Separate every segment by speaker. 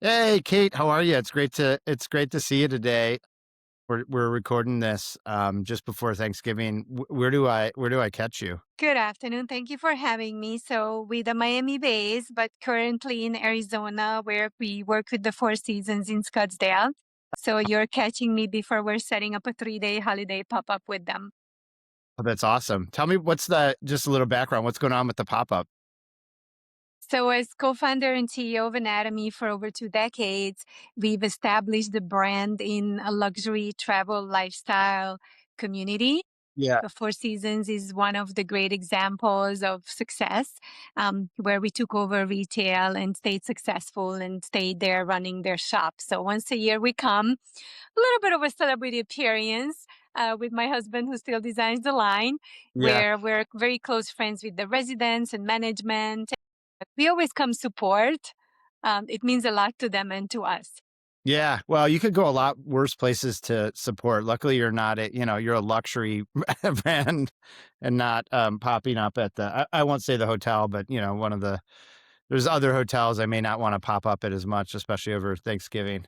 Speaker 1: Hey, Kate, how are you? It's great to see you today. We're recording this just before Thanksgiving. Where do I catch you?
Speaker 2: Good afternoon. Thank you for having me. So, with the Miami base, but currently in Arizona, where we work with the Four Seasons in Scottsdale. So, you're catching me before we're setting up a 3-day holiday pop up with them.
Speaker 1: Oh, that's awesome. Tell me what's the just a little background. What's going on with the pop-up?
Speaker 2: So, as co founder and CEO of Anatomie for over 2 decades, we've established the brand in a luxury travel lifestyle community.
Speaker 1: Yeah,
Speaker 2: The Four Seasons is one of the great examples of success, where we took over retail and stayed successful and stayed there running their shop. So once a year we come, a little bit of a celebrity appearance with my husband, who still designs the line,
Speaker 1: yeah,
Speaker 2: where we're very close friends with the residents and management. We always come support. It means a lot to them and to us.
Speaker 1: yeah. Well, you could go a lot worse places to support. Luckily, you're not you're a luxury brand and not popping up at I won't say the hotel, but one of the there's other hotels I may not want to pop up at as much, especially over Thanksgiving.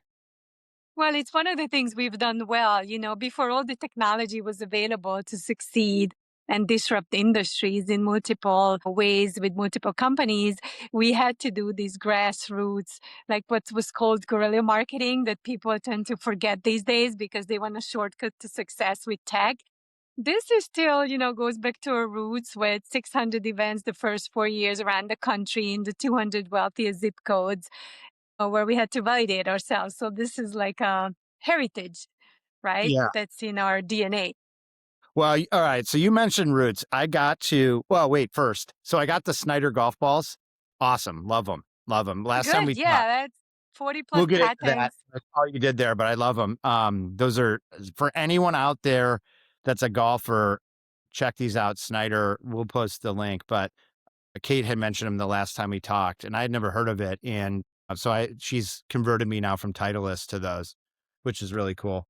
Speaker 2: Well, it's one of the things we've done well. Before all the technology was available to succeed and disrupt industries in multiple ways with multiple companies, we had to do these grassroots, like what was called guerrilla marketing, that people tend to forget these days because they want a shortcut to success with tech. This is still, goes back to our roots with 600 events the first 4 years around the country in the 200 wealthiest zip codes, where we had to validate ourselves. So this is like a heritage, right?
Speaker 1: Yeah.
Speaker 2: That's in our DNA.
Speaker 1: Well, all right. So you mentioned roots. Well, wait, first. So I got the Snyder golf balls. Awesome. Love them. Love them. Last time
Speaker 2: Good.
Speaker 1: we talked,
Speaker 2: Yeah, that's 40 plus
Speaker 1: we'll get into that.
Speaker 2: patents.
Speaker 1: That's all you did there, but I love them. Those are for anyone out there that's a golfer. Check these out. Snyder, we'll post the link, but Kate had mentioned them the last time we talked and I had never heard of it. And she's converted me now from Titleist to those, which is really cool.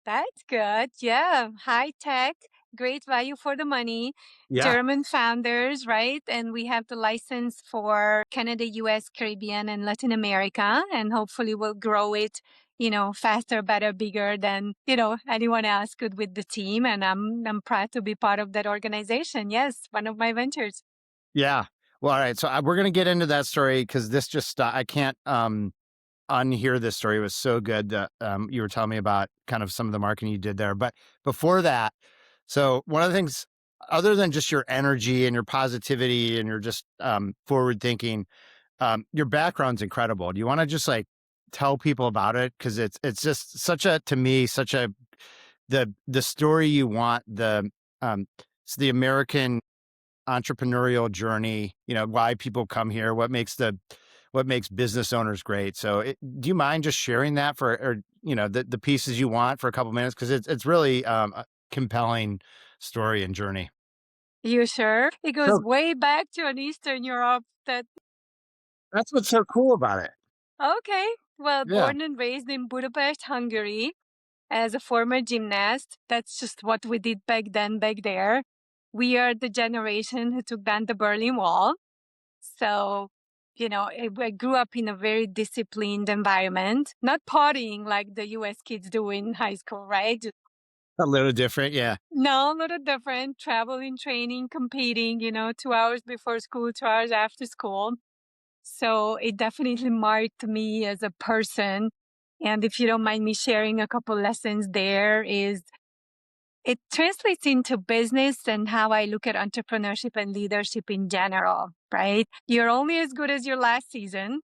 Speaker 2: That's good. Yeah. High tech, great value for the money.
Speaker 1: Yeah.
Speaker 2: German founders, right? And we have the license for Canada, US, Caribbean, and Latin America. And hopefully we'll grow it, faster, better, bigger than, anyone else could with the team. And I'm proud to be part of that organization. Yes, one of my ventures.
Speaker 1: Yeah. Well, all right. So we're going to get into that story because this just, I can't unhear this story. It was so good that you were telling me about kind of some of the marketing you did there. But before that, so one of the things, other than just your energy and your positivity and your just forward thinking, your background's incredible. Do you want to just like tell people about it? Because it's just such a, to me, such a, the story you want, it's the American entrepreneurial journey, why people come here, what makes business owners great. So, do you mind just sharing that for, or the pieces you want for a couple minutes because it's really a compelling story and journey.
Speaker 2: You sure? It goes
Speaker 1: So
Speaker 2: way back to an Eastern Europe that
Speaker 1: that's what's so cool about it.
Speaker 2: okay. Well,
Speaker 1: Yeah,
Speaker 2: born and raised in Budapest, Hungary, as a former gymnast. That's just what we did back then, back there. We are the generation who took down the Berlin Wall. So, I grew up in a very disciplined environment, not partying like the US kids do in high school, right?
Speaker 1: a little different. Yeah,
Speaker 2: No, a little different. Traveling, training, competing, 2 hours before school, 2 hours after school. So it definitely marked me as a person. And if you don't mind me sharing a couple lessons there, is it translates into business and how I look at entrepreneurship and leadership in general, right? You're only as good as your last season.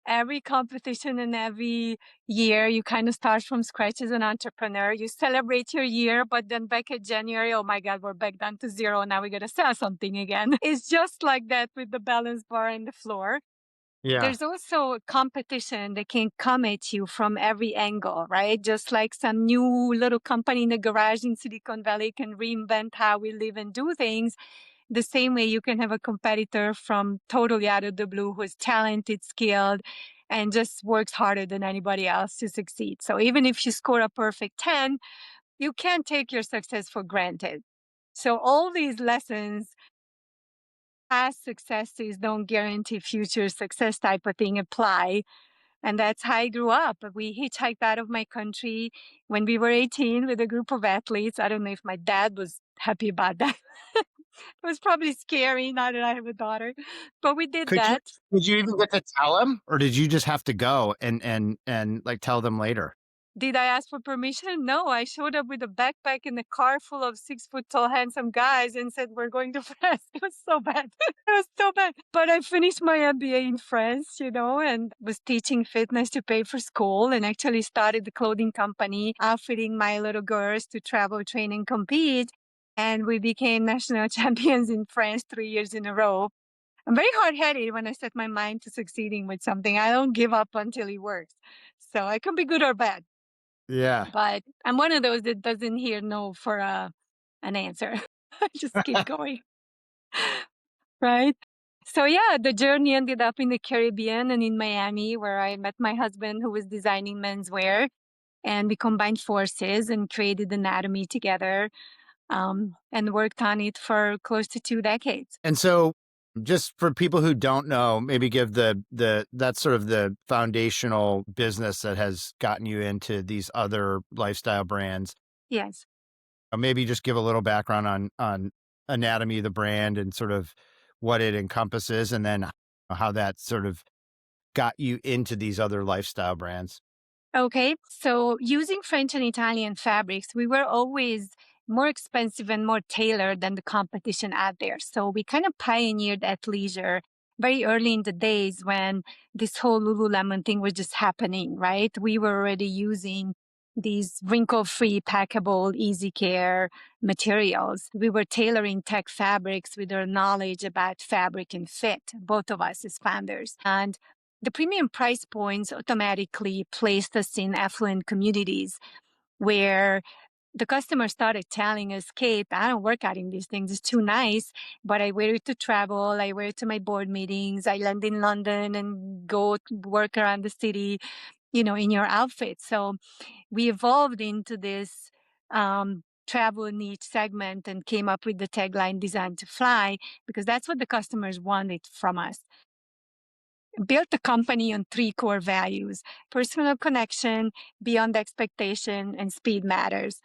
Speaker 2: Every competition and every year, you kind of start from scratch as an entrepreneur. You celebrate your year, but then back at January, oh my God, we're back down to zero. Now we got to sell something again. It's just like that with the balance bar and the floor.
Speaker 1: yeah,
Speaker 2: There's also competition that can come at you from every angle, right? Just like some new little company in the garage in Silicon Valley can reinvent how we live and do things. The same way you can have a competitor from totally out of the blue who's talented, skilled, and just works harder than anybody else to succeed. So even if you score a perfect 10, you can't take your success for granted. So all these lessons, past successes don't guarantee future success type of thing, apply. And that's how I grew up. We hitchhiked out of my country when we were 18 with a group of athletes. I don't know if my dad was happy about that. It was probably scary now that I have a daughter, but we did
Speaker 1: Could you
Speaker 2: that.
Speaker 1: did you even get to tell him, or did you just have to go and, like, tell them later?
Speaker 2: Did I ask for permission? No, I showed up with a backpack in a car full of 6 foot tall, handsome guys and said, "We're going to France." It was so bad. It was so bad. But I finished my MBA in France, and was teaching fitness to pay for school and actually started the clothing company, outfitting my little girls to travel, train, and compete. And we became national champions in France 3 years in a row. I'm very hard-headed when I set my mind to succeeding with something. I don't give up until it works. So I can be good or bad.
Speaker 1: Yeah.
Speaker 2: But I'm one of those that doesn't hear no for an answer. I just keep going, right? So yeah, the journey ended up in the Caribbean and in Miami, where I met my husband who was designing menswear, and we combined forces and created Anatomie together, and worked on it for close to 2 decades.
Speaker 1: And so, just for people who don't know, maybe give the that's sort of the foundational business that has gotten you into these other lifestyle brands.
Speaker 2: Yes.
Speaker 1: Maybe just give a little background on Anatomy, the brand, and sort of what it encompasses, and then how that sort of got you into these other lifestyle brands.
Speaker 2: Okay, so using French and Italian fabrics, we were always more expensive and more tailored than the competition out there. So we kind of pioneered athleisure very early in the days when this whole Lululemon thing was just happening, right? We were already using these wrinkle-free, packable, easy care materials. We were tailoring tech fabrics with our knowledge about fabric and fit, both of us as founders. And the premium price points automatically placed us in affluent communities where the customer started telling us, "Kate, I don't work out in these things. It's too nice, but I wear it to travel. I wear it to my board meetings. I land in London and go to work around the city, in your outfit." So we evolved into this travel niche segment and came up with the tagline "Designed to Fly" because that's what the customers wanted from us. Built the company on three core values: personal connection, beyond expectation, and speed matters.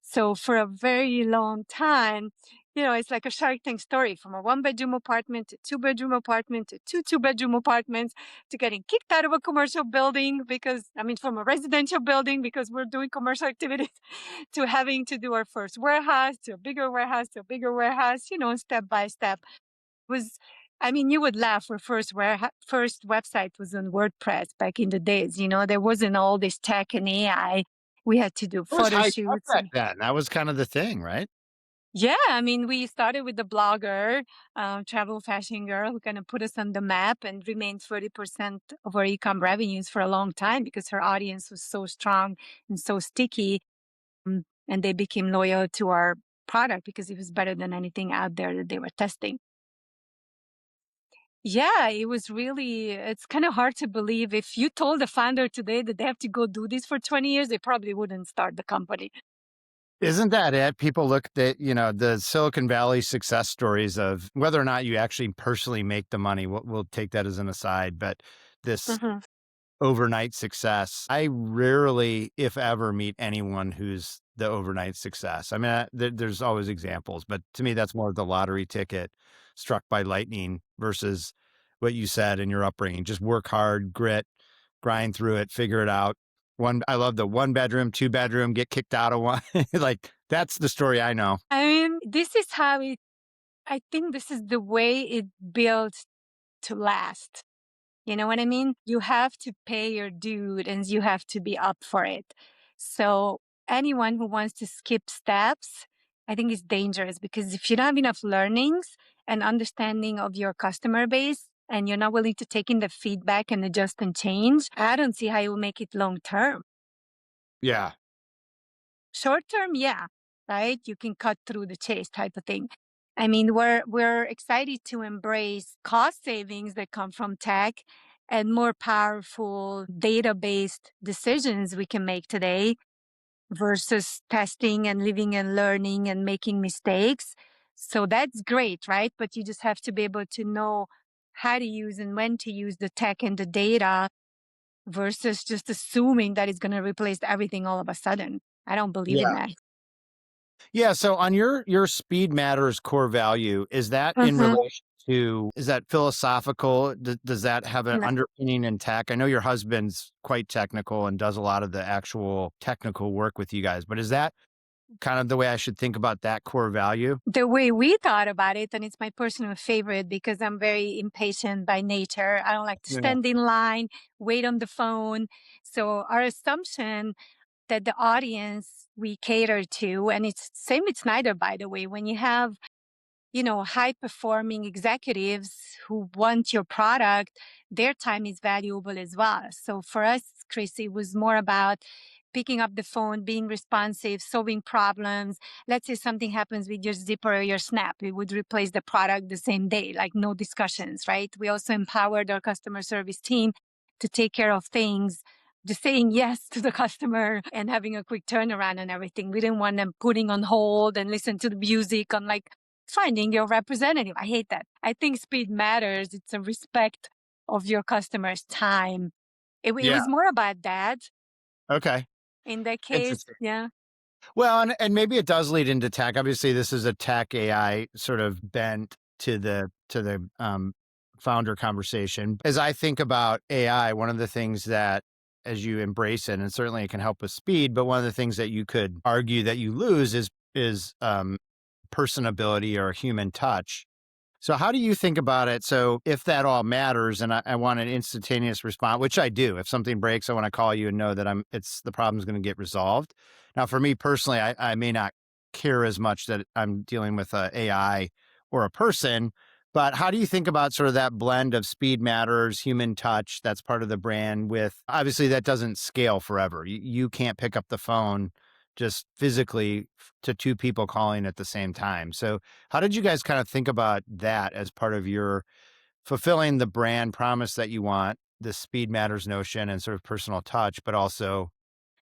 Speaker 2: So for a very long time, it's like a Shark Tank story, from a one-bedroom apartment to two-bedroom apartment to two-bedroom apartments to getting kicked out of a commercial building from a residential building because we're doing commercial activities to having to do our first warehouse to a bigger warehouse to a bigger warehouse, step by step was you would laugh. Our first website was on WordPress back in the days. There wasn't all this tech and AI. We had to do
Speaker 1: It was
Speaker 2: photo
Speaker 1: high tech
Speaker 2: shoots
Speaker 1: back
Speaker 2: and
Speaker 1: then. That was kind of the thing, right?
Speaker 2: yeah, we started with the blogger, travel fashion girl, who kind of put us on the map and remained 30% of our e-com revenues for a long time because her audience was so strong and so sticky. And they became loyal to our product because it was better than anything out there that they were testing. Yeah, it's kind of hard to believe. If you told the founder today that they have to go do this for 20 years, they probably wouldn't start the company.
Speaker 1: Isn't that it? People look at, the Silicon Valley success stories of whether or not you actually personally make the money. We'll take that as an aside, but this
Speaker 2: Hmm.
Speaker 1: overnight success, I rarely, if ever, meet anyone who's the overnight success. I mean, there's always examples, but to me, that's more of the lottery ticket struck by lightning versus what you said in your upbringing. Just work hard, grit, grind through it, figure it out. I love the one bedroom, two bedroom, get kicked out of one. Like, that's the story I know.
Speaker 2: This is I think this is the way it built to last. You know what I mean? You have to pay your dues and you have to be up for it. So anyone who wants to skip steps, I think is dangerous because if you don't have enough learnings and understanding of your customer base and you're not willing to take in the feedback and adjust and change, I don't see how you will make it long term.
Speaker 1: Yeah.
Speaker 2: Short term, yeah, right? You can cut through the chase type of thing. We're excited to embrace cost savings that come from tech and more powerful data-based decisions we can make today versus testing and living and learning and making mistakes. So that's great, right? But you just have to be able to know how to use and when to use the tech and the data versus just assuming that it's going to replace everything all of a sudden. I don't believe in
Speaker 1: Yeah.
Speaker 2: that.
Speaker 1: Yeah, so on your speed matters core value, is that in
Speaker 2: Mhm.
Speaker 1: relation to is that philosophical? Does that have an
Speaker 2: No.
Speaker 1: underpinning in tech? I know your husband's quite technical and does a lot of the actual technical work with you guys, but is that kind of the way I should think about that core value?
Speaker 2: The way we thought about it, and it's my personal favorite because I'm very impatient by nature. I don't like to
Speaker 1: Yeah.
Speaker 2: stand in line, wait on the phone. So our assumption that the audience we cater to, and it's same with Snyder, by the way, when you have high performing executives who want your product, their time is valuable as well. So for us, Chris, it was more about picking up the phone, being responsive, solving problems. Let's say something happens with your zipper or your snap, we would replace the product the same day, like no discussions, right? We also empowered our customer service team to take care of things, just saying yes to the customer and having a quick turnaround and everything. We didn't want them putting on hold and listen to the music on like finding your representative. I hate that. I think speed matters. It's a respect of your customer's time. It
Speaker 1: Yeah.
Speaker 2: was more about that
Speaker 1: Okay.
Speaker 2: in that case.
Speaker 1: Interesting.
Speaker 2: Yeah.
Speaker 1: Well, and maybe it does lead into tech. Obviously, this is a tech AI sort of bent to the founder conversation. As I think about AI, one of the things that as you embrace it, and certainly it can help with speed, but one of the things that you could argue that you lose is personability or human touch. So how do you think about it? So if that all matters and I want an instantaneous response, which I do, if something breaks, I want to call you and know that the problem's going to get resolved. Now, for me personally, I may not care as much that I'm dealing with a AI or a person, but how do you think about sort of that blend of speed matters, human touch, that's part of the brand with, obviously that doesn't scale forever. You can't pick up the phone just physically to two people calling at the same time. So how did you guys kind of think about that as part of your fulfilling the brand promise that you want, the speed matters notion and sort of personal touch, but also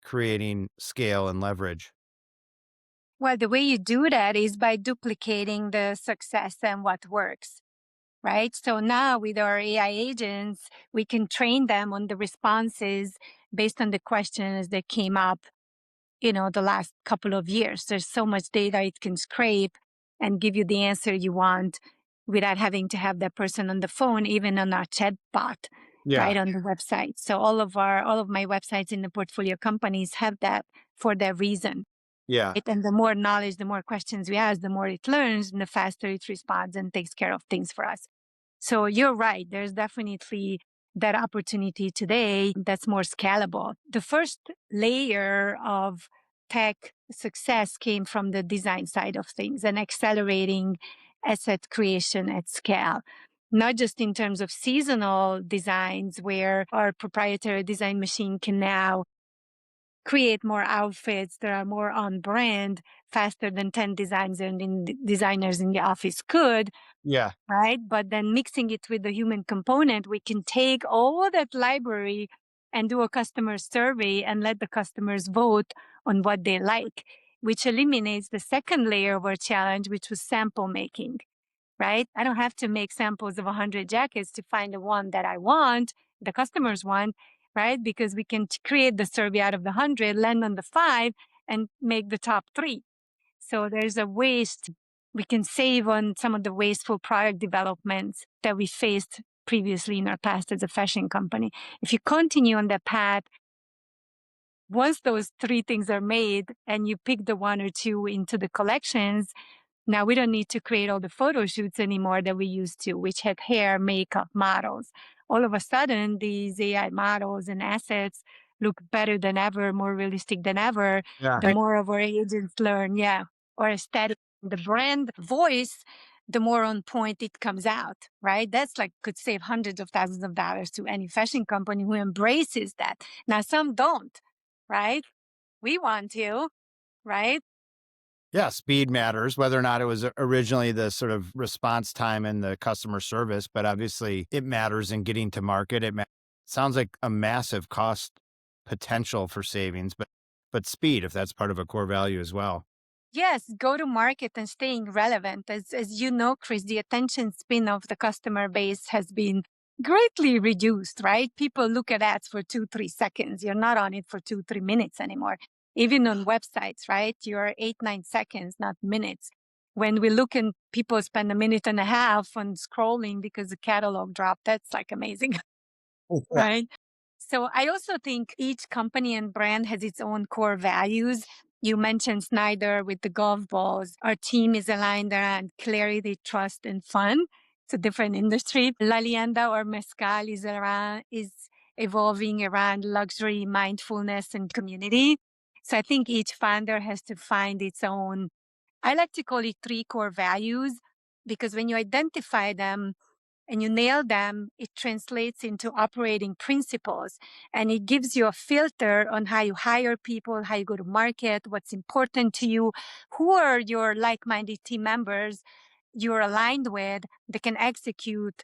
Speaker 1: creating scale and leverage?
Speaker 2: Well, the way you do that is by duplicating the success and what works, right? So now with our AI agents, we can train them on the responses based on the questions that came up the last couple of years. There's so much data it can scrape and give you the answer you want without having to have that person on the phone, even on our chat bot,
Speaker 1: Yeah.
Speaker 2: right on the website. So all of my websites in the portfolio companies have that for that reason.
Speaker 1: Yeah.
Speaker 2: And the more knowledge, the more questions we ask, the more it learns, and the faster it responds and takes care of things for us. So you're right. There's definitely that opportunity today that's more scalable. The first layer of tech success came from the design side of things and accelerating asset creation at scale. Not just in terms of seasonal designs, where our proprietary design machine can now create more outfits that are more on brand faster than 10 designers in the office could,
Speaker 1: Yeah.
Speaker 2: right? But then mixing it with the human component, we can take all that library and do a customer survey and let the customers vote on what they like, which eliminates the second layer of our challenge, which was sample making, right? I don't have to make samples of 100 jackets to find the one that I want, the customers want, right? Because we can create the survey out of the 100, land on the 5, and make the top 3. So there's a waste. We can save on some of the wasteful product developments that we faced previously in our past as a fashion company. If you continue on that path, once those 3 things are made and you pick the 1 or 2 into the collections, now we don't need to create all the photo shoots anymore that we used to, which had hair, makeup, models. All of a sudden, these AI models and assets look better than ever, more realistic than ever.
Speaker 1: Yeah.
Speaker 2: The more of our agents learn, yeah, or aesthetic, the brand voice, the more on point it comes out, right? That's like could save hundreds of thousands of dollars to any fashion company who embraces that. Now, some don't, right? We want to, right?
Speaker 1: Yeah, speed matters, whether or not it was originally the sort of response time and the customer service, but obviously it matters in getting to market. Sounds like a massive cost potential for savings, but speed, if that's part of a core value as well.
Speaker 2: Yes, go to market and staying relevant. As you know, Chris, the attention span of the customer base has been greatly reduced, right? People look at ads for 2, 3 seconds. You're not on it for 2, 3 minutes anymore. Even on websites, right? You're 8, 9 seconds, not minutes. When we look and people spend a minute and a half on scrolling because the catalog dropped, that's like amazing.
Speaker 1: Yeah.
Speaker 2: Right. So I also think each company and brand has its own core values. You mentioned Snyder with the golf balls. Our team is aligned around clarity, trust, and fun. It's a different industry. La Lienda or Mezcal is evolving around luxury, mindfulness, and community. So I think each founder has to find its own. I like to call it three core values because when you identify them, and you nail them, it translates into operating principles and it gives you a filter on how you hire people, how you go to market, what's important to you, who are your like minded team members you're aligned with that can execute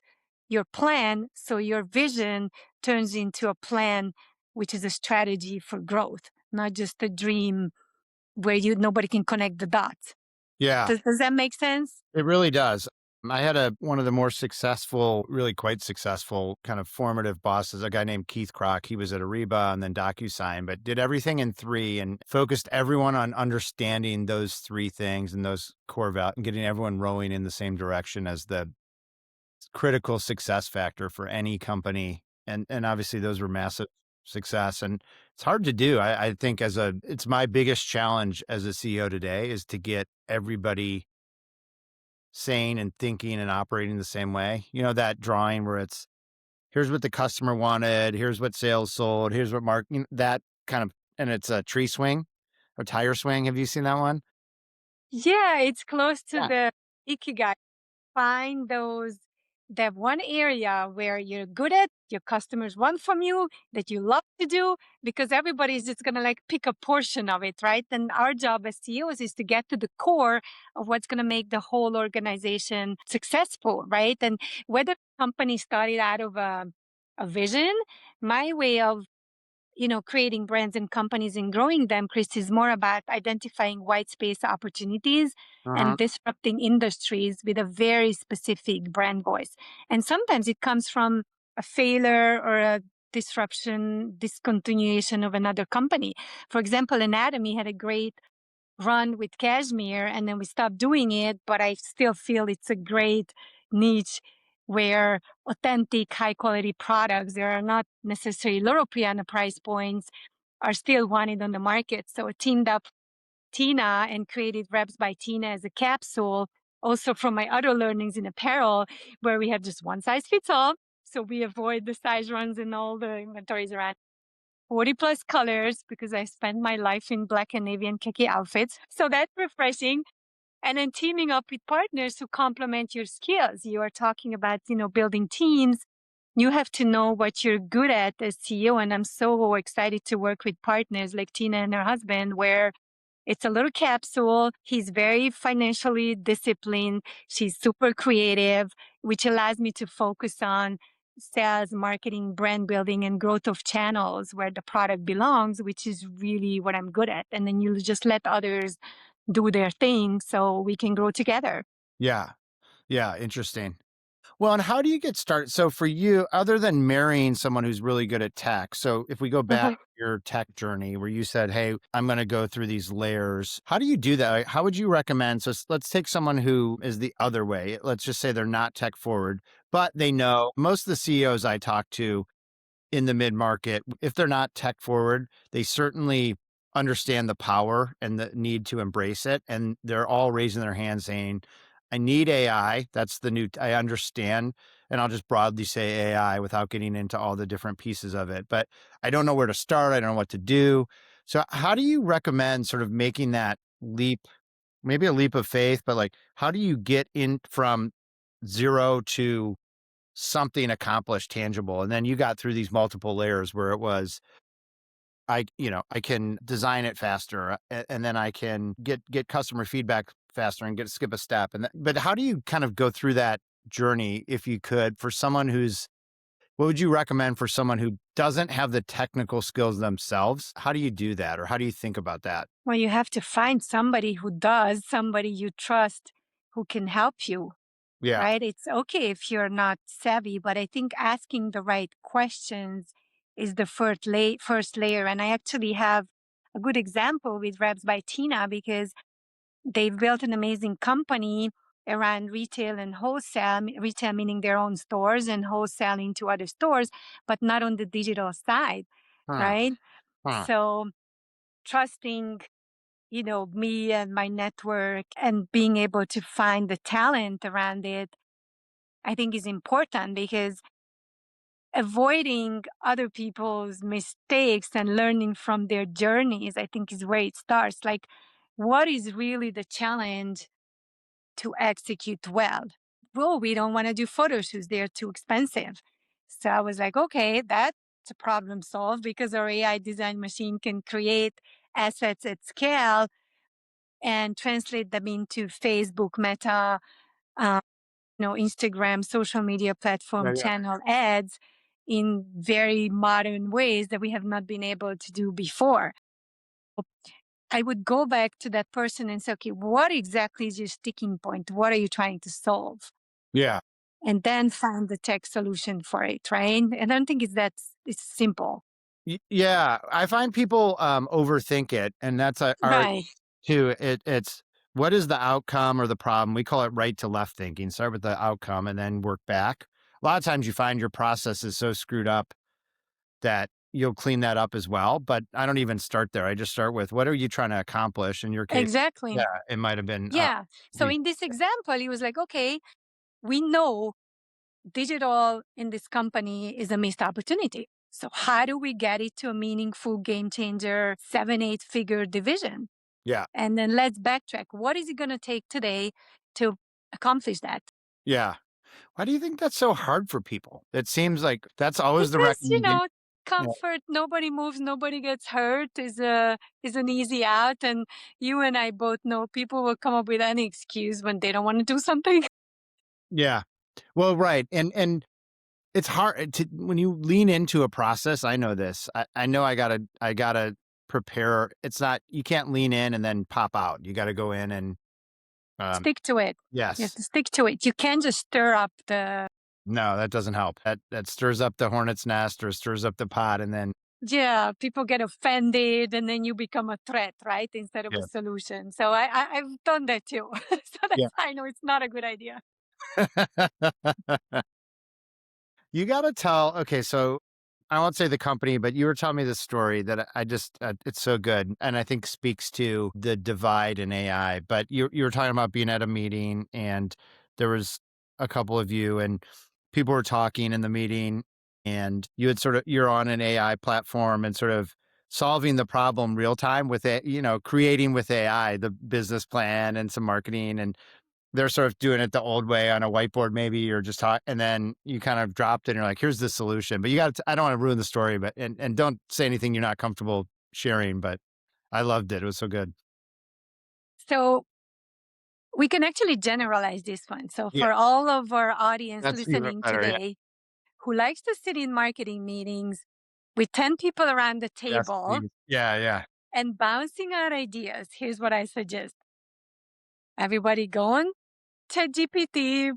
Speaker 2: your plan. So your vision turns into a plan, which is a strategy for growth, not just a dream where nobody can connect the dots.
Speaker 1: Yeah.
Speaker 2: Does that make sense?
Speaker 1: It really does. I had one of the more successful, really quite successful kind of formative bosses, a guy named Keith Kroc. He was at Ariba and then DocuSign, but did everything in three and focused everyone on understanding those three things and those core values and getting everyone rowing in the same direction as the critical success factor for any company. And obviously those were massive success. And it's hard to do. I think it's my biggest challenge as a CEO today is to get everybody sane and thinking and operating the same way. You know, that drawing where it's here's what the customer wanted, here's what sales sold, here's what that kind of, and it's a tree swing or tire swing. Have you seen that one?
Speaker 2: Yeah, it's close to
Speaker 1: Yeah.
Speaker 2: the ikigai. Find those that one area where you're good at, your customers want from you, that you love to do, because everybody's just gonna like pick a portion of it, right? And our job as CEOs is to get to the core of what's gonna make the whole organization successful, right? And whether the company started out of a vision, my way of creating brands and companies and growing them, Chris, is more about identifying white space opportunities
Speaker 1: Uh-huh.
Speaker 2: and disrupting industries with a very specific brand voice. And sometimes it comes from a failure or a disruption, discontinuation of another company. For example, Anatomy had a great run with cashmere and then we stopped doing it, but I still feel it's a great niche where authentic high quality products that are not necessarily lower piano price points are still wanted on the market. So I teamed up Tina and created Reps by Tina as a capsule, also from my other learnings in apparel, where we have just one size fits all. So we avoid the size runs and all the inventories around 40 plus colors because I spent my life in black and navy and khaki outfits. So that's refreshing. And then teaming up with partners who complement your skills. You are talking about, building teams. You have to know what you're good at as CEO. And I'm so excited to work with partners like Tina and her husband, where it's a little capsule. He's very financially disciplined. She's super creative, which allows me to focus on sales, marketing, brand building, and growth of channels where the product belongs, which is really what I'm good at. And then you just let others do their thing so we can grow together.
Speaker 1: Yeah. Yeah. Interesting. Well, and how do you get started? So for you, other than marrying someone who's really good at tech, so if we go back
Speaker 2: Uh-huh.
Speaker 1: to your tech journey where you said, hey, I'm going to go through these layers, how do you do that? Like, how would you recommend? So let's take someone who is the other way. Let's just say they're not tech forward, but they know most of the CEOs I talk to in the mid market, if they're not tech forward, they certainly understand the power and the need to embrace it. And they're all raising their hands saying, I need AI. That's the new, I understand. And I'll just broadly say AI without getting into all the different pieces of it. But I don't know where to start. I don't know what to do. So, how do you recommend sort of making that leap, maybe a leap of faith, but like, how do you get in from zero to something accomplished, tangible? And then you got through these multiple layers where it was, I can design it faster, and then I can get customer feedback faster and skip a step. But how do you kind of go through that journey, if you could, for someone what would you recommend for someone who doesn't have the technical skills themselves? How do you do that? Or how do you think about that?
Speaker 2: Well, you have to find somebody who does, somebody you trust who can help you.
Speaker 1: Yeah.
Speaker 2: right? It's okay if you're not savvy, but I think asking the right questions is the first layer. And I actually have a good example with Reps by Tina because they've built an amazing company around retail and wholesale, retail meaning their own stores and wholesaling to other stores, but not on the digital side,
Speaker 1: Huh.
Speaker 2: right?
Speaker 1: Huh.
Speaker 2: So trusting, me and my network and being able to find the talent around it, I think is important because avoiding other people's mistakes and learning from their journeys, I think is where it starts. Like, what is really the challenge to execute well? Well, we don't want to do photo shoots, they're too expensive. So I was like, okay, that's a problem solved because our AI design machine can create assets at scale and translate them into Facebook, Meta, uh, Instagram, social media
Speaker 1: Yeah,
Speaker 2: platform
Speaker 1: yeah.
Speaker 2: channel ads in very modern ways that we have not been able to do before. I would go back to that person and say, okay, what exactly is your sticking point? What are you trying to solve?
Speaker 1: Yeah.
Speaker 2: And then find the tech solution for it, right? And I don't think it's simple.
Speaker 1: Yeah, I find people, overthink it, and that's our
Speaker 2: Right.
Speaker 1: too. It's what is the outcome or the problem? We call it right to left thinking. Start with the outcome and then work back. A lot of times you find your process is so screwed up that you'll clean that up as well, but I don't even start there. I just start with what are you trying to accomplish? In your case, yeah,
Speaker 2: Exactly.
Speaker 1: it might have been,
Speaker 2: Yeah. So
Speaker 1: the
Speaker 2: in this example, he was like, okay, we know digital in this company is a missed opportunity. So how do we get it to a meaningful game changer, 7, 8 figure division?
Speaker 1: yeah,
Speaker 2: And then let's backtrack. What is it going to take today to accomplish that?
Speaker 1: yeah. Why do you think that's so hard for people? It seems like that's always the
Speaker 2: Because,
Speaker 1: recommendation. Yeah.
Speaker 2: comfort, nobody moves, nobody gets hurt is an easy out. And you and I both know people will come up with any excuse when they don't want to do something.
Speaker 1: Yeah. Well, right, and it's hard to when you lean into a process. I know this. I know I gotta prepare. It's not you can't lean in and then pop out. You gotta go in and, um
Speaker 2: Stick to it. You have
Speaker 1: yes.
Speaker 2: to stick to it. You can't just stir up the
Speaker 1: No, that doesn't help. That stirs up the hornet's nest or stirs up the pot and then
Speaker 2: Yeah, people get offended and then you become a threat, right? Instead of a
Speaker 1: yeah,
Speaker 2: solution. So I've done that too. So
Speaker 1: yeah.
Speaker 2: that's I know it's not a good idea.
Speaker 1: You gotta tell okay, so I won't say the company, but you were telling me this story that I just it's so good, and I think speaks to the divide in AI. But you were talking about being at a meeting, and there was a couple of you, and people were talking in the meeting, and you had sort of you're on an AI platform and sort of solving the problem real time with it, creating with AI the business plan and some marketing, and they're sort of doing it the old way on a whiteboard maybe or just talk and then you kind of dropped it and you're like, "Here's the solution." But you got I don't wanna ruin the story, but and don't say anything you're not comfortable sharing, but I loved it. It was so good.
Speaker 2: So we can actually generalize this one. So
Speaker 1: Yeah,
Speaker 2: for all of our audience
Speaker 1: that's even
Speaker 2: listening
Speaker 1: better, yeah.
Speaker 2: today who likes to sit in marketing meetings with 10 people around the
Speaker 1: Yes,
Speaker 2: table
Speaker 1: please. Yeah, yeah.
Speaker 2: and bouncing out ideas, here's what I suggest. Everybody go on ChatGPT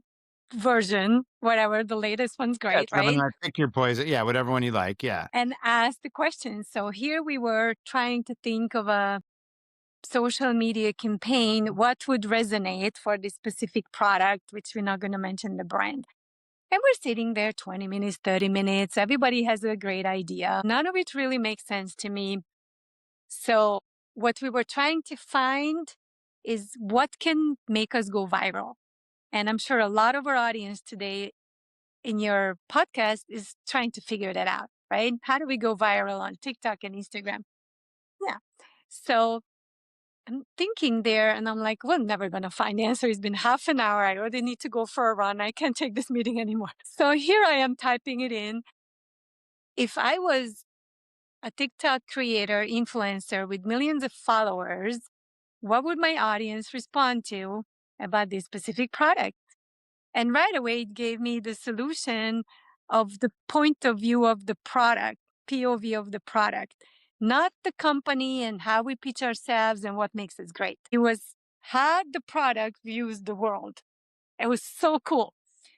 Speaker 2: version, whatever, the latest one's
Speaker 1: Yeah,
Speaker 2: great, right?
Speaker 1: Gemini, pick your poison. Yeah, whatever one you like, yeah.
Speaker 2: And ask the question. So here we were trying to think of a social media campaign, what would resonate for this specific product, which we're not going to mention the brand. And we're sitting there 20 minutes, 30 minutes. Everybody has a great idea. None of it really makes sense to me. So, what we were trying to find is what can make us go viral. And I'm sure a lot of our audience today in your podcast is trying to figure that out, right? How do we go viral on TikTok and Instagram? Yeah. So, I'm thinking there and I'm like, we're never going to find the answer. It's been half an hour. I already need to go for a run. I can't take this meeting anymore. So here I am typing it in. If I was a TikTok creator, influencer with millions of followers, what would my audience respond to about this specific product? And right away, it gave me the solution of the point of view of the product, POV of the product, not the company and how we pitch ourselves and what makes us great. It was how the product views the world. It was so cool.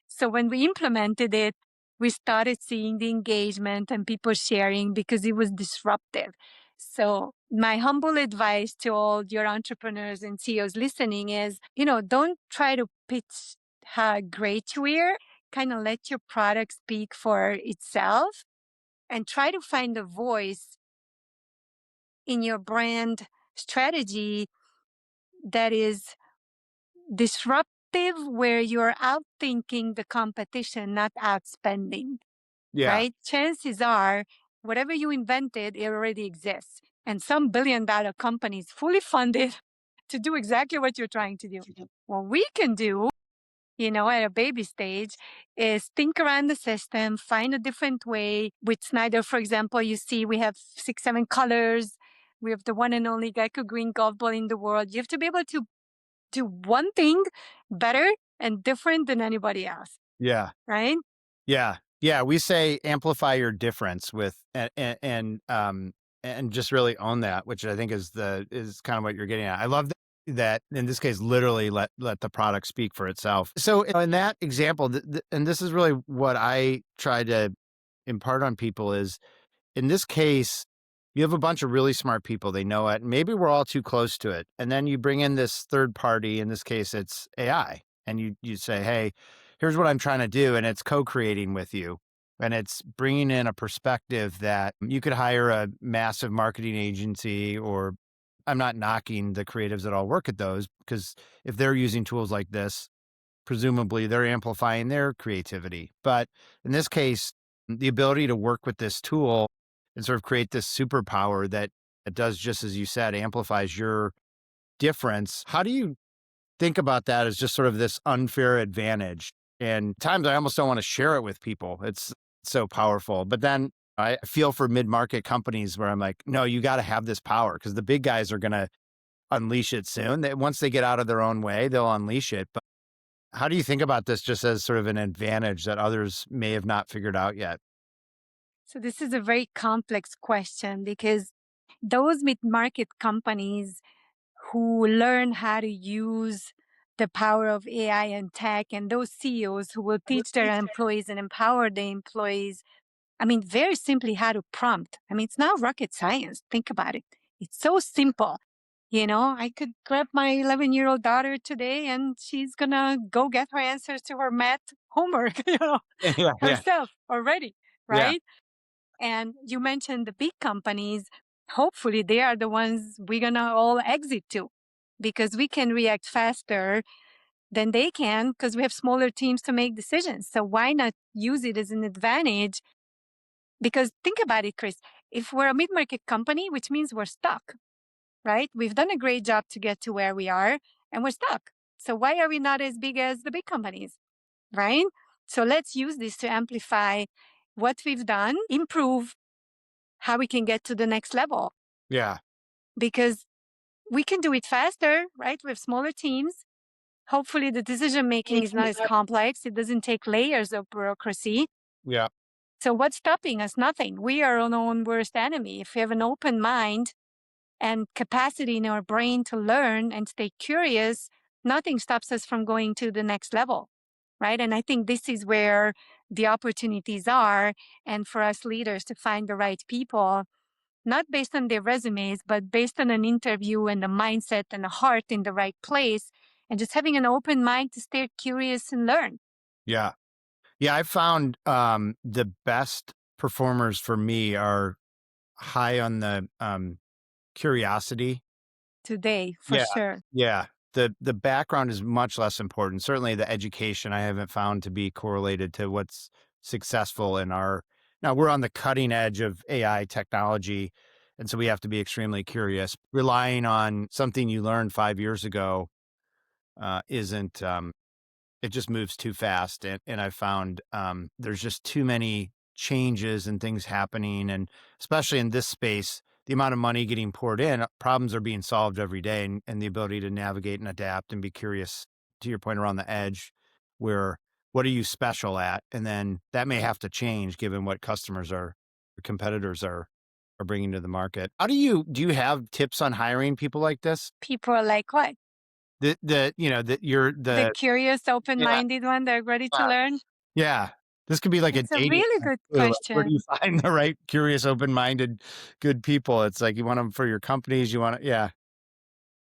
Speaker 2: So when we implemented it, we started seeing the engagement and people sharing because it was disruptive. So my humble advice to all your entrepreneurs and CEOs listening is, don't try to pitch how great you are. Kind of let your product speak for itself and try to find a voice in your brand strategy that is disruptive, where you're outthinking the competition, not outspending,
Speaker 1: Yeah.
Speaker 2: right? Chances are, whatever you invented, it already exists. And some billion-dollar companies fully funded to do exactly what you're trying to do. What we can do, at a baby stage, is think around the system, find a different way. With Snyder, for example, you see we have 6, 7 colors. We have the one and only Geico green golf ball in the world. You have to be able to do one thing better and different than anybody else,
Speaker 1: Yeah.
Speaker 2: right?
Speaker 1: Yeah. Yeah. We say amplify your difference with, and just really own that, which I think is kind of what you're getting at. I love that in this case, literally let the product speak for itself. So in that example, and this is really what I try to impart on people is, in this case, you have a bunch of really smart people. They know it. Maybe we're all too close to it. And then you bring in this third party. In this case, it's AI. And you say, hey, here's what I'm trying to do. And it's co-creating with you. And it's bringing in a perspective that you could hire a massive marketing agency, or I'm not knocking the creatives that all work at those, because if they're using tools like this, presumably they're amplifying their creativity. But in this case, the ability to work with this tool and sort of create this superpower that it does, just as you said, amplifies your difference. How do you think about that as just sort of this unfair advantage? And times I almost don't want to share it with people. It's so powerful. But then I feel for mid-market companies where I'm like, no, you got to have this power, because the big guys are going to unleash it soon. Once they get out of their own way, they'll unleash it. But how do you think about this just as sort of an advantage that others may have not figured out yet?
Speaker 2: So this is a very complex question because those mid-market companies who learn how to use the power of AI and tech, and those CEOs who will teach their employees and empower the employees, I mean, very simply how to prompt. I mean, it's not rocket science. Think about it. It's so simple. I could grab my 11-year-old daughter today and she's going to go get her answers to her math homework,
Speaker 1: Yeah, yeah,
Speaker 2: herself already,
Speaker 1: yeah,
Speaker 2: right? And you mentioned the big companies. Hopefully, they are the ones we're going to all exit to because we can react faster than they can because we have smaller teams to make decisions. So, why not use it as an advantage? Because think about it, Chris. If we're a mid market company, which means we're stuck, right? We've done a great job to get to where we are and we're stuck. So, why are we not as big as the big companies, right? So, let's use this to amplify what we've done, improve how we can get to the next level
Speaker 1: yeah,
Speaker 2: because we can do it faster, right? We have smaller teams. Hopefully, the decision making is not as complex. It doesn't take layers of bureaucracy.
Speaker 1: yeah,
Speaker 2: So, what's stopping us? Nothing. We are our own worst enemy. If we have an open mind and capacity in our brain to learn and stay curious, nothing stops us from going to the next level, right? And I think this is where the opportunities are. And for us leaders to find the right people, not based on their resumes, but based on an interview and a mindset and a heart in the right place, and just having an open mind to stay curious and learn.
Speaker 1: yeah. Yeah, I found the best performers for me are high on the curiosity.
Speaker 2: Today, for
Speaker 1: Yeah,
Speaker 2: sure.
Speaker 1: yeah. The background is much less important. Certainly the education I haven't found to be correlated to what's successful in our. Now we're on the cutting edge of AI technology, and so we have to be extremely curious. Relying on something you learned 5 years ago isn't it just moves too fast. And I found there's just too many changes and things happening. And especially in this space, the amount of money getting poured in, problems are being solved every day. And the ability to navigate and adapt and be curious, to your point around the edge, where what are you special at? And then that may have to change given what customers are, or competitors are bringing to the market. Do you have tips on hiring people like this?
Speaker 2: People are like, what?
Speaker 1: that you're
Speaker 2: The
Speaker 1: the
Speaker 2: curious,
Speaker 1: yeah,
Speaker 2: open-minded one, they're ready to
Speaker 1: yeah,
Speaker 2: learn?
Speaker 1: yeah. This could be like a
Speaker 2: It's a
Speaker 1: dating
Speaker 2: really
Speaker 1: app
Speaker 2: good
Speaker 1: too, like, where do you
Speaker 2: question.
Speaker 1: find the right curious, open-minded, good people? It's like you want them for your companies, you want yeah,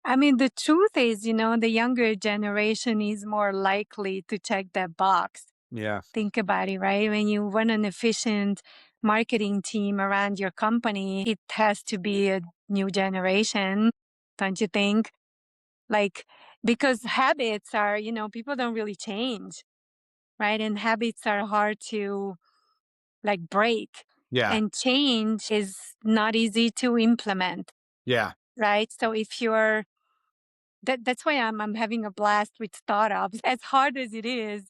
Speaker 2: I mean, the truth is, the younger generation is more likely to check that box.
Speaker 1: yeah,
Speaker 2: Think about it, right? When you run an efficient marketing team around your company, it has to be a new generation, don't you think? Like, because habits are, people don't really change, right? And habits are hard to like break.
Speaker 1: yeah,
Speaker 2: And change is not easy to implement,
Speaker 1: yeah,
Speaker 2: right? So if you're that's why I'm having a blast with startups. As hard as it is,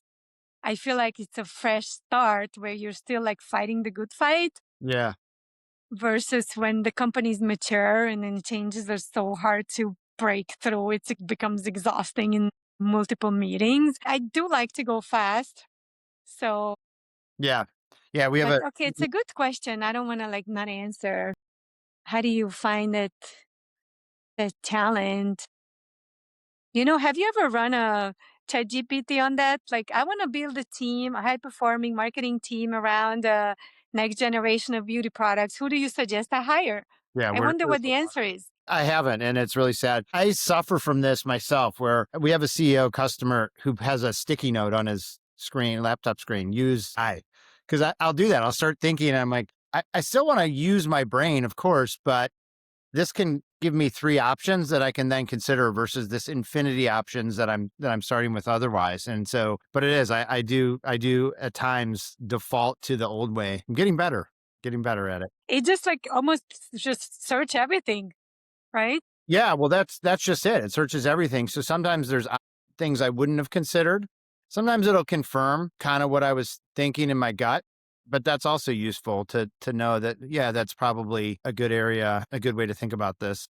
Speaker 2: I feel like it's a fresh start where you're still like fighting the good fight
Speaker 1: yeah,
Speaker 2: versus when the company's mature and then changes are so hard to break through. It becomes exhausting in multiple meetings. I do like to go fast. So,
Speaker 1: yeah, yeah, we have
Speaker 2: but
Speaker 1: a
Speaker 2: okay, it's a good question. I don't want to like not answer. How do you find the talent? Have you ever run a ChatGPT on that? Like, I want to build a team, a high performing marketing team around the next generation of beauty products. Who do you suggest I hire?
Speaker 1: yeah,
Speaker 2: I wonder what the answer is.
Speaker 1: I haven't, and it's really sad. I suffer from this myself where we have a CEO customer who has a sticky note on his screen, laptop screen, use I, because I'll do that. I'll start thinking, and I'm like, I still want to use my brain, of course, but this can give me three options that I can then consider versus this infinity options that I'm starting with otherwise. And so, but it is, I do at times default to the old way. I'm getting better at it.
Speaker 2: It just like almost just search everything, right?
Speaker 1: Yeah, well, that's just it. It searches everything. So sometimes there's things I wouldn't have considered. Sometimes it'll confirm kind of what I was thinking in my gut, but that's also useful to know that yeah, that's probably a good area, a good way to think about this.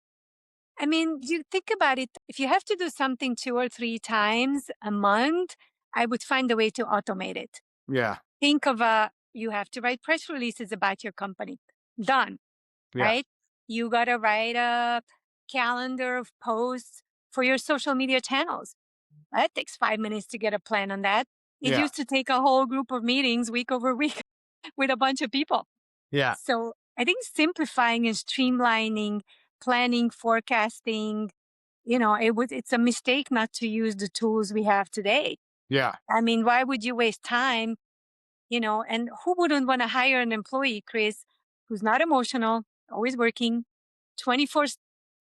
Speaker 2: I mean, you think about it, if you have to do something 2 or 3 times a month, I would find a way to automate it.
Speaker 1: Yeah,
Speaker 2: Think of you have to write press releases about your company. Done,
Speaker 1: yeah,
Speaker 2: right? You got to write a calendar of posts for your social media channels. That takes 5 minutes to get a plan on that. It
Speaker 1: yeah,
Speaker 2: used to take a whole group of meetings week over week with a bunch of people.
Speaker 1: yeah,
Speaker 2: So I think simplifying and streamlining, planning, forecasting, it's a mistake not to use the tools we have today.
Speaker 1: yeah,
Speaker 2: I mean, why would you waste time? And who wouldn't want to hire an employee, Chris, who's not emotional, always working, 24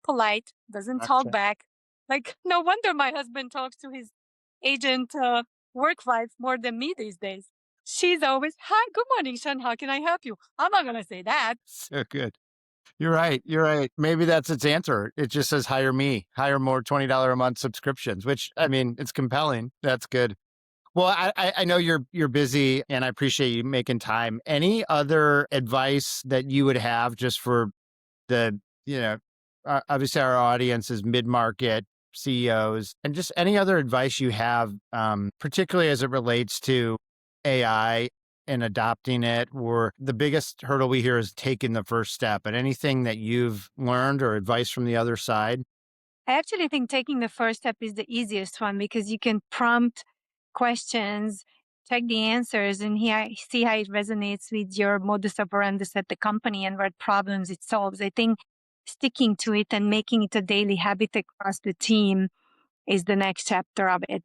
Speaker 2: polite, doesn't talk
Speaker 1: gotcha.
Speaker 2: back. Like, no wonder my husband talks to his agent work wife more than me these days. She's always, hi, good morning, Sean. How can I help you? I'm not going to say that.
Speaker 1: So good. You're right. You're right. Maybe that's its answer. It just says hire me, hire more $20 a month subscriptions, which I mean, it's compelling. That's good. Well, I know you're busy and I appreciate you making time. Any other advice that you would have just for the, you know, obviously our audience is mid-market CEOs and just any other advice you have, particularly as it relates to AI and adopting it, or the biggest hurdle we hear is taking the first step, and anything that you've learned or advice from the other side?
Speaker 2: I actually think taking the first step is the easiest one because you can prompt questions, check the answers, and see how it resonates with your modus operandi at the company and what problems it solves. I think sticking to it and making it a daily habit across the team is the next chapter of it.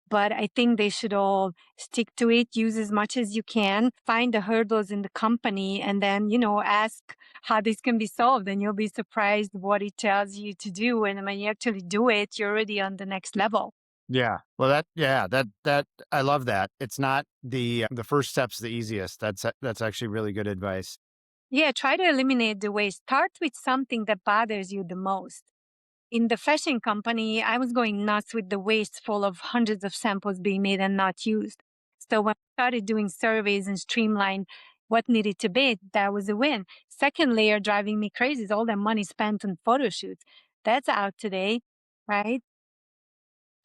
Speaker 2: But I think they should all stick to it, use as much as you can, find the hurdles in the company, and then, ask how this can be solved. And you'll be surprised what it tells you to do. And when you actually do it, you're already on the next level.
Speaker 1: Yeah. Well, that I love that. It's not the first step's the easiest. That's actually really good advice.
Speaker 2: Yeah, try to eliminate the waste. Start with something that bothers you the most. In the fashion company, I was going nuts with the waste full of hundreds of samples being made and not used. So when I started doing surveys and streamline what needed to be, that was a win. Second layer driving me crazy is all that money spent on photo shoots. That's out today, right?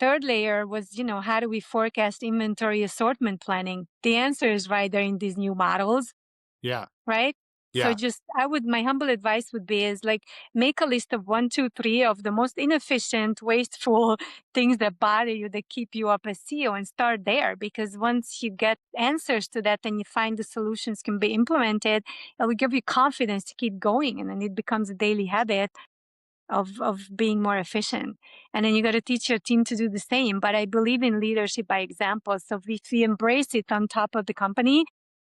Speaker 2: Third layer was, how do we forecast inventory assortment planning? The answer is right there in these new models,
Speaker 1: Yeah.
Speaker 2: right? So
Speaker 1: Yeah.
Speaker 2: just my humble advice would be is like make a list of one, two, three of the most inefficient, wasteful things that bother you, that keep you up as CEO, and start there. Because once you get answers to that and you find the solutions can be implemented, it will give you confidence to keep going. And then it becomes a daily habit of being more efficient. And then you got to teach your team to do the same. But I believe in leadership by example. So if we embrace it on top of the company,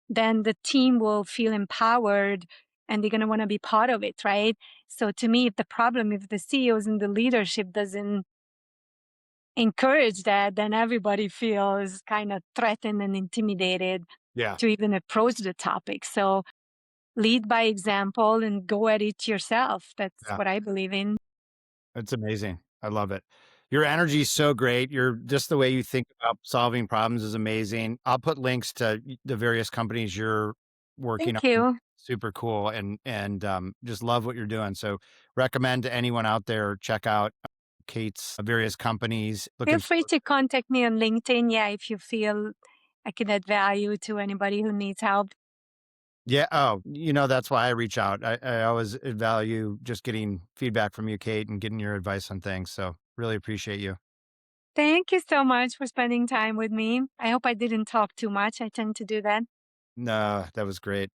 Speaker 2: then the team will feel empowered and they're going to want to be part of it, right? So to me, if the problem, if the CEOs and the leadership doesn't encourage that, then everybody feels kind of threatened and intimidated
Speaker 1: Yeah.
Speaker 2: to even approach the topic. So lead by example and go at it yourself. That's
Speaker 1: Yeah.
Speaker 2: what I believe in.
Speaker 1: It's amazing. I love it. Your energy is so great. You're just the way you think about solving problems is amazing. I'll put links to the various companies you're working
Speaker 2: Thank
Speaker 1: on.
Speaker 2: you.
Speaker 1: Super cool and just love what you're doing. So recommend to anyone out there check out Kate's various companies.
Speaker 2: Feel
Speaker 1: Looking
Speaker 2: free
Speaker 1: forward.
Speaker 2: to contact me on LinkedIn. Yeah, if you feel I can add value to anybody who needs help.
Speaker 1: Yeah. Oh, that's why I reach out. I always value just getting feedback from you, Kate, and getting your advice on things. So really appreciate you.
Speaker 2: Thank you so much for spending time with me. I hope I didn't talk too much. I tend to do that.
Speaker 1: No, that was great.